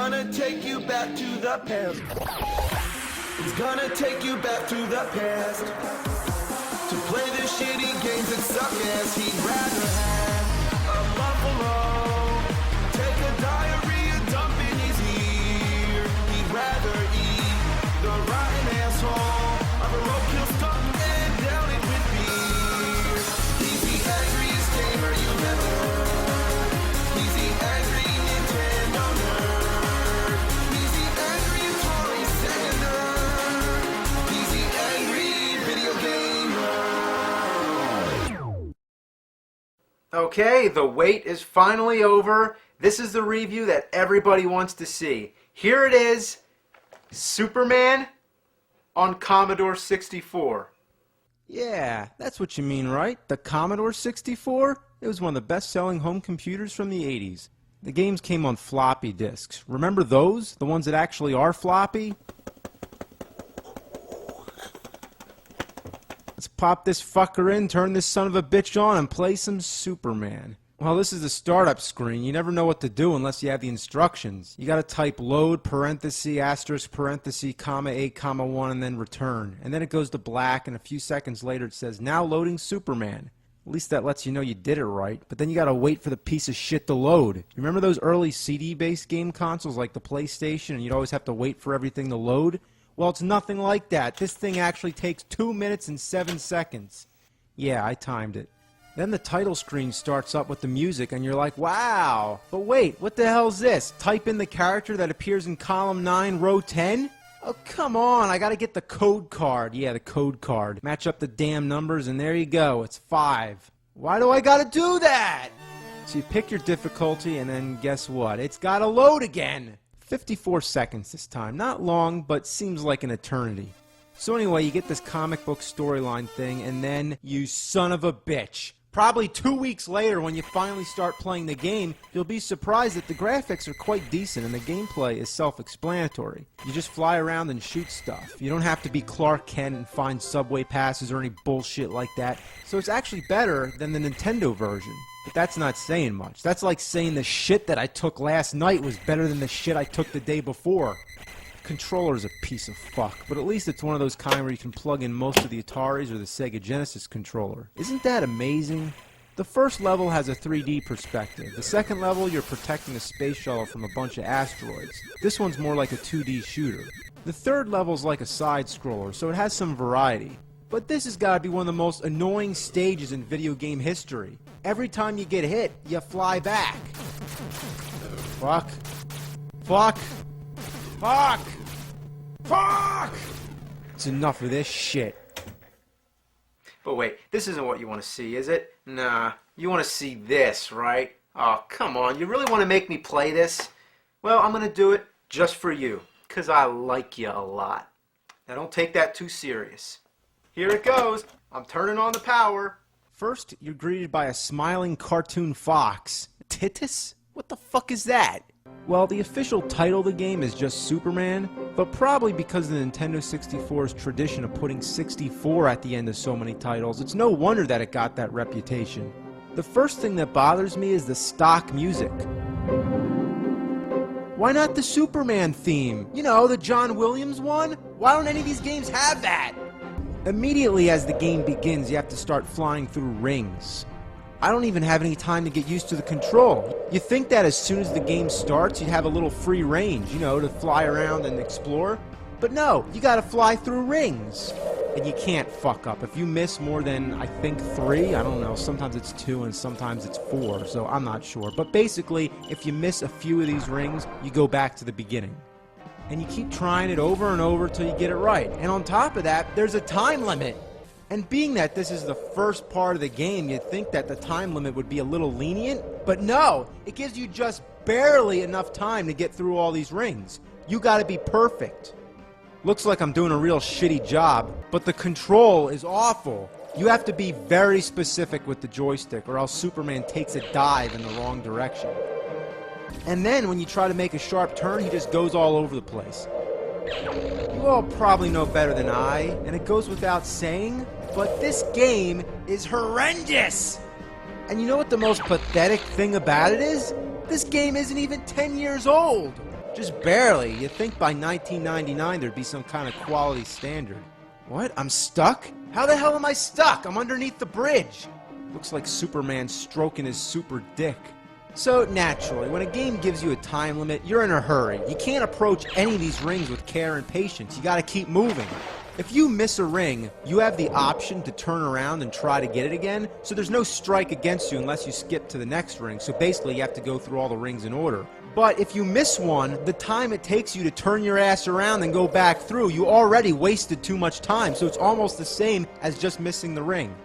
gonna take you back to the past. He's gonna take you back to the past to play the shitty games that suck ass. He'd rather have a buffalo take a diarrhea dump in his ear. He'd rather eat the rotten asshole of a roadkill skunk and down it with beer. He's the angriest gamer you've ever heard. He's the angry Nintendo nerd. He's the angry Atari Sega nerd. He's the angry video gamer. Okay, the wait is finally over. This is the review that everybody wants to see. Here it is, Superman on Commodore 64. Yeah, that's what you mean, right? The Commodore 64? It was one of the best-selling home computers from the 80s. The games came on floppy disks. Remember those? The ones that actually are floppy? Let's pop this fucker in, turn this son of a bitch on, and play some Superman. Well, this is the startup screen. You never know what to do unless you have the instructions. You gotta type load, parenthesis, asterisk, parenthesis, comma 8, comma 1, and then return. And then it goes to black, and a few seconds later it says, now loading Superman. At least that lets you know you did it right. But then you gotta wait for the piece of shit to load. Remember those early CD-based game consoles like the PlayStation, and you'd always have to wait for everything to load? Well, it's nothing like that. This thing actually takes 2 minutes and 7 seconds. Yeah, I timed it. Then the title screen starts up with the music and you're like, wow! But wait, what the hell's this? Type in the character that appears in column 9, row 10? Oh, come on, I gotta get the code card. Yeah, the code card. Match up the damn numbers and there you go, it's 5. Why do I gotta do that? So you pick your difficulty and then guess what? It's gotta load again! 54 seconds this time. Not long, but seems like an eternity. So anyway, you get this comic book storyline thing, and then, you son of a bitch. Probably 2 weeks later, when you finally start playing the game, you'll be surprised that the graphics are quite decent and the gameplay is self-explanatory. You just fly around and shoot stuff. You don't have to be Clark Kent and find subway passes or any bullshit like that. So it's actually better than the Nintendo version. But that's not saying much. That's like saying the shit that I took last night was better than the shit I took the day before. Controller's a piece of fuck, but at least it's one of those kind where you can plug in most of the Ataris or the Sega Genesis controller. Isn't that amazing? The first level has a 3D perspective. The second level, you're protecting a space shuttle from a bunch of asteroids. This one's more like a 2D shooter. The third level's like a side-scroller, so it has some variety. But this has got to be one of the most annoying stages in video game history. Every time you get hit, you fly back. Fuck. Fuck. Fuck! Fuck! It's enough of this shit. But wait, this isn't what you want to see, is it? Nah, you want to see this, right? Oh, come on, you really want to make me play this? Well, I'm going to do it just for you, because I like you a lot. Now don't take that too serious. Here it goes. I'm turning on the power. First, you're greeted by a smiling cartoon fox. Titus? What the fuck is that? Well, the official title of the game is just Superman, but probably because of the Nintendo 64's tradition of putting 64 at the end of so many titles, it's no wonder that it got that reputation. The first thing that bothers me is the stock music. Why not the Superman theme? You know, the John Williams one? Why don't any of these games have that? Immediately as the game begins, you have to start flying through rings. I don't even have any time to get used to the control. You think that as soon as the game starts, you'd have a little free range, you know, to fly around and explore. But no, you gotta fly through rings. And you can't fuck up. If you miss more than, I think, 3, I don't know, sometimes it's 2 and sometimes it's 4, so I'm not sure. But basically, if you miss a few of these rings, you go back to the beginning. And you keep trying it over and over till you get it right. And on top of that, there's a time limit. And being that this is the first part of the game, you'd think that the time limit would be a little lenient, but no, it gives you just barely enough time to get through all these rings. You gotta be perfect. Looks like I'm doing a real shitty job, but the control is awful. You have to be very specific with the joystick or else Superman takes a dive in the wrong direction. And then when you try to make a sharp turn, he just goes all over the place. You all probably know better than I, and it goes without saying, but this game is horrendous! And you know what the most pathetic thing about it is? This game isn't even 10 years old! Just barely. You'd think by 1999 there'd be some kind of quality standard. What? I'm stuck? How the hell am I stuck? I'm underneath the bridge. Looks like Superman stroking his super dick. So, naturally, when a game gives you a time limit, you're in a hurry. You can't approach any of these rings with care and patience. You gotta keep moving. If you miss a ring, you have the option to turn around and try to get it again, so there's no strike against you unless you skip to the next ring, so basically you have to go through all the rings in order. But if you miss one, the time it takes you to turn your ass around and go back through, you already wasted too much time, so it's almost the same as just missing the ring.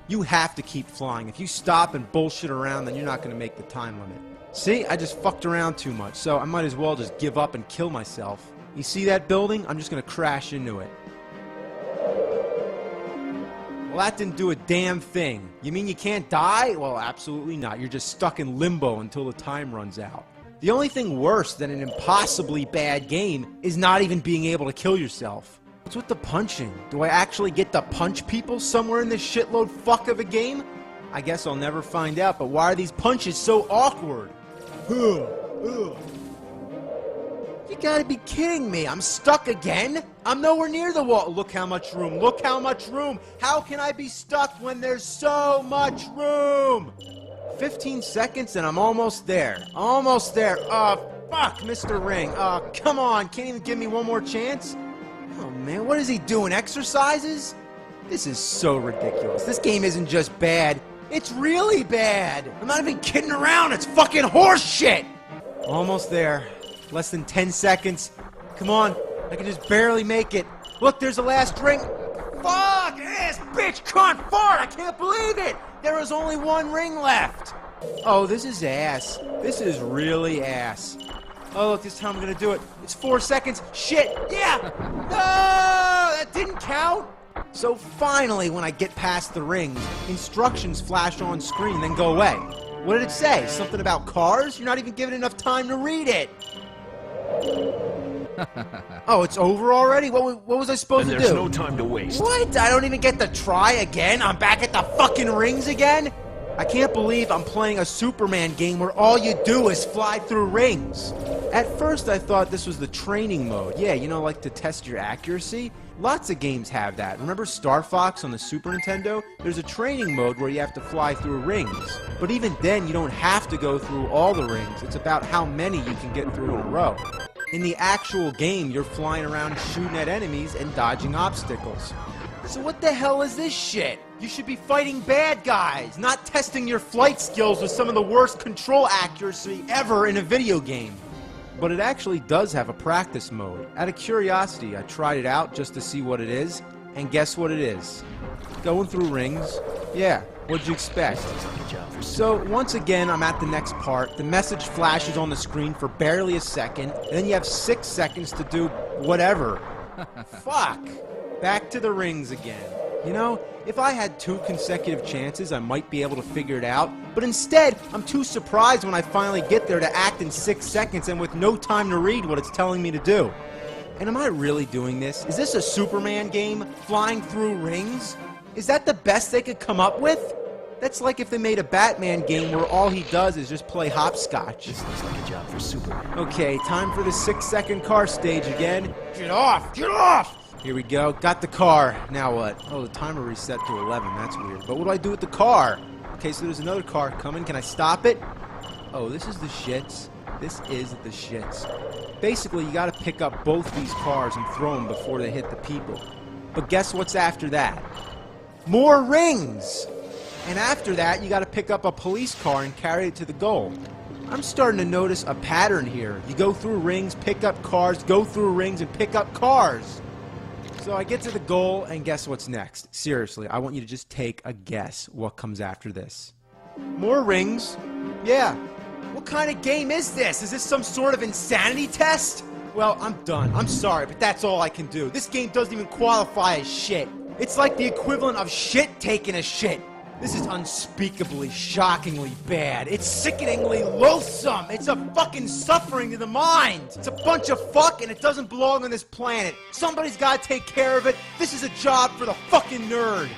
You have to keep flying. If you stop and bullshit around, then you're not going to make the time limit. See, I just fucked around too much, so I might as well just give up and kill myself. You see that building? I'm just going to crash into it. Well, that didn't do a damn thing. You mean you can't die? Well, absolutely not. You're just stuck in limbo until the time runs out. The only thing worse than an impossibly bad game is not even being able to kill yourself. What's with the punching? Do I actually get to punch people somewhere in this shitload fuck of a game? I guess I'll never find out, but why are these punches so awkward? You gotta be kidding me. I'm stuck again? I'm nowhere near the wall. Look how much room. Look how much room. How can I be stuck when there's so much room? 15 seconds and I'm almost there. Almost there. Oh, fuck, Mr. Ring. Oh, come on. Can't even give me one more chance? Oh, man, what is he doing? Exercises? This is so ridiculous. This game isn't just bad. It's really bad. I'm not even kidding around. It's fucking horse shit. Almost there. Less than 10 seconds. Come on. I can just barely make it. Look, there's the last ring. Fuck! This bitch can't fart! I can't believe it! There is only one ring left. Oh, this is ass. This is really ass. Oh, look, this time I'm gonna do it. It's 4 seconds. Shit! Yeah! No! That didn't count! So finally, when I get past the rings, instructions flash on screen, then go away. What did it say? Something about cars? You're not even given enough time to read it. Oh, it's over already? What was I supposed to do? There's no time to waste. What? I don't even get to try again? I'm back at the fucking rings again? I can't believe I'm playing a Superman game where all you do is fly through rings. At first I thought this was the training mode. Yeah, you know, like to test your accuracy. Lots of games have that. Remember Star Fox on the Super Nintendo? There's a training mode where you have to fly through rings. But even then, you don't have to go through all the rings. It's about how many you can get through in a row. In the actual game, you're flying around shooting at enemies and dodging obstacles. So what the hell is this shit? You should be fighting bad guys, not testing your flight skills with some of the worst control accuracy ever in a video game. But it actually does have a practice mode. Out of curiosity, I tried it out just to see what it is, and guess what it is? Going through rings. Yeah, what'd you expect? So once again, I'm at the next part. The message flashes on the screen for barely a second, and then you have 6 seconds to do whatever. Fuck. Back to the rings again. You know, if I had 2 consecutive chances, I might be able to figure it out. But instead, I'm too surprised when I finally get there to act in 6 seconds and with no time to read what it's telling me to do. And am I really doing this? Is this a Superman game? Flying through rings? Is that the best they could come up with? That's like if they made a Batman game where all he does is just play hopscotch. This looks like a job for Superman. Okay, time for the 6-second car stage again. Get off! Get off! Here we go. Got the car. Now what? Oh, the timer reset to 11. That's weird. But what do I do with the car? Okay, so there's another car coming. Can I stop it? Oh, this is the shits. This is the shits. Basically, you gotta pick up both these cars and throw them before they hit the people. But guess what's after that? More rings! And after that, you gotta pick up a police car and carry it to the goal. I'm starting to notice a pattern here. You go through rings, pick up cars, go through rings, and pick up cars. So I get to the goal, and guess what's next? Seriously, I want you to just take a guess what comes after this. More rings? Yeah. What kind of game is this? Is this some sort of insanity test? Well, I'm done. I'm sorry, but that's all I can do. This game doesn't even qualify as shit. It's like the equivalent of shit taking a shit. This is unspeakably, shockingly bad. It's sickeningly loathsome. It's a fucking suffering to the mind. It's a bunch of fuck and it doesn't belong on this planet. Somebody's gotta take care of it. This is a job for the fucking nerd.